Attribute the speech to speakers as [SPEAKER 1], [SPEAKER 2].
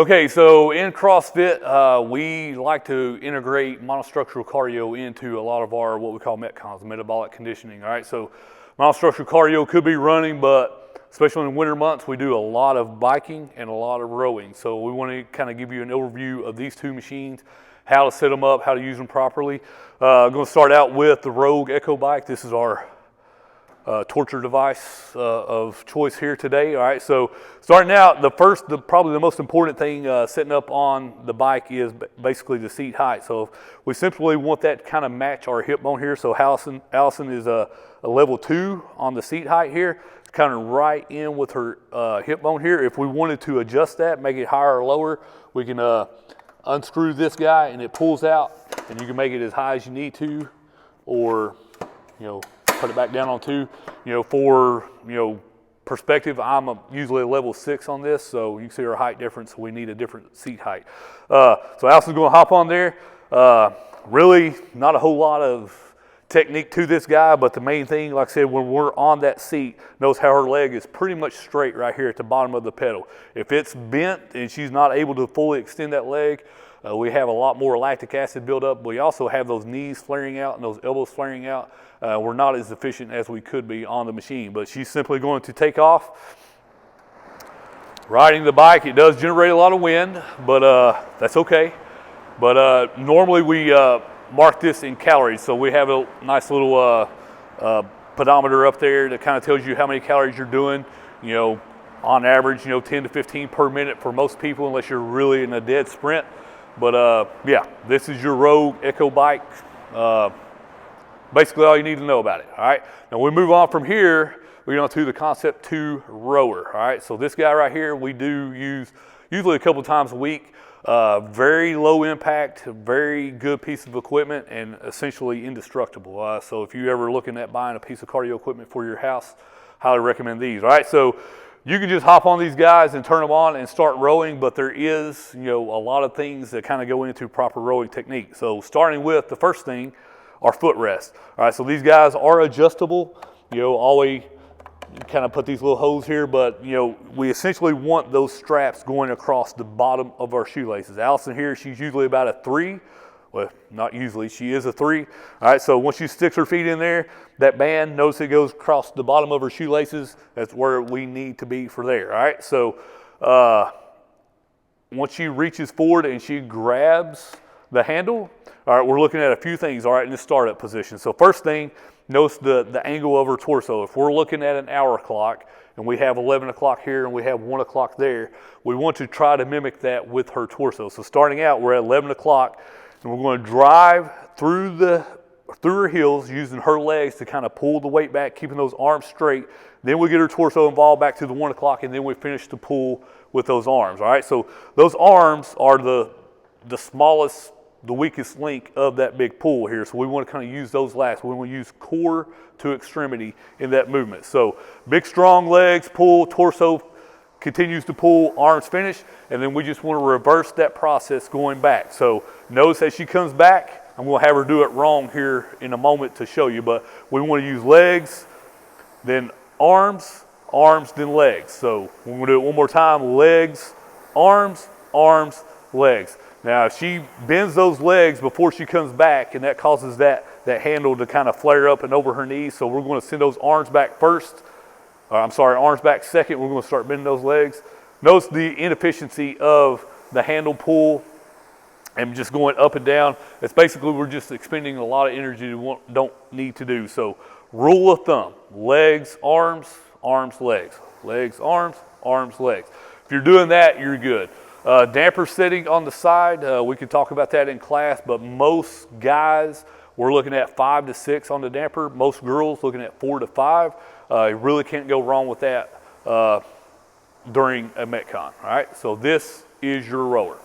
[SPEAKER 1] Okay, so in CrossFit, we like to integrate monostructural cardio into a lot of our what we call metcons, metabolic conditioning. All right, so monostructural cardio could be running, but especially in winter months, we do a lot of biking and a lot of rowing. So we want to kind of give you an overview of these two machines, how to set them up, how to use them properly. I'm going to start out with the Rogue Echo Bike. This is our torture device of choice here today. All right, so starting out, probably the most important thing setting up on the bike is basically the seat height. So we simply want that to kind of match our hip bone here. So Allison is a level 2 on the seat height here, kind of right in with her hip bone here. If we wanted to adjust that, make it higher or lower, we can unscrew this guy and it pulls out, and you can make it as high as you need to, or put it back down on 2. For perspective, I'm usually a level 6 on this, so you can see our height difference. We need a different seat height. So Allison's going to hop on there. Really, not a whole lot of technique to this guy, but the main thing, like I said, when we're on that seat, notice how her leg is pretty much straight right here at the bottom of the pedal. If it's bent and she's not able to fully extend that leg, we have a lot more lactic acid buildup. We also have those knees flaring out and those elbows flaring out. We're not as efficient as we could be on the machine, but she's simply going to take off. Riding the bike, it does generate a lot of wind, but that's okay. But normally we mark this in calories. So we have a nice little pedometer up there that kind of tells you how many calories you're doing. On average, 10 to 15 per minute for most people, unless you're really in a dead sprint. But yeah, this is your Rogue Echo Bike. Basically all you need to know about it. All right, now we move on from here. We're on to the Concept 2 rower. All right, so this guy right here, we do use usually a couple times a week. Very low impact, very good piece of equipment, and essentially indestructible. So if you're ever looking at buying a piece of cardio equipment for your house, highly recommend these. All right, so you can just hop on these guys and turn them on and start rowing, but there is a lot of things that kind of go into proper rowing technique. So starting with the first thing, our footrest. All right, so these guys are adjustable. Always kind of put these little holes here, but we essentially want those straps going across the bottom of our shoelaces. Allison here, she's usually about a 3. Well, not usually, she is a 3. All right, so once she sticks her feet in there, that band, notice it goes across the bottom of her shoelaces. That's where we need to be for there. All right, so once she reaches forward and she grabs the handle, all right, we're looking at a few things, all right, in the startup position. So first thing, notice the angle of her torso. If we're looking at an hour clock and we have 11 o'clock here and we have 1 o'clock there, we want to try to mimic that with her torso. So starting out, we're at 11 o'clock and we're going to drive through her heels using her legs to kind of pull the weight back, keeping those arms straight. Then we get her torso involved back to the 1 o'clock, and then we finish the pull with those arms, all right? So those arms are the smallest, the weakest link of that big pull here. So we want to kind of use those last. We want to use core to extremity in that movement. So big, strong legs, pull, torso continues to pull, arms finish, and then we just want to reverse that process going back. So notice as she comes back, I'm going to have her do it wrong here in a moment to show you, but we want to use legs, then arms, then legs. So we're going to do it one more time, legs, arms, legs. Now, if she bends those legs before she comes back, and that causes that handle to kind of flare up and over her knees, so we're going to send those arms back first. Arms back second. We're going to start bending those legs. Notice the inefficiency of the handle pull and just going up and down. It's basically we're just expending a lot of energy we don't need to do. So rule of thumb, legs, arms, legs. Legs, arms, legs. If you're doing that, you're good. Damper setting on the side, we can talk about that in class, but most guys, we're looking at 5 to 6 on the damper. Most girls looking at 4 to 5. You really can't go wrong with that during a Metcon. All right, so this is your rower.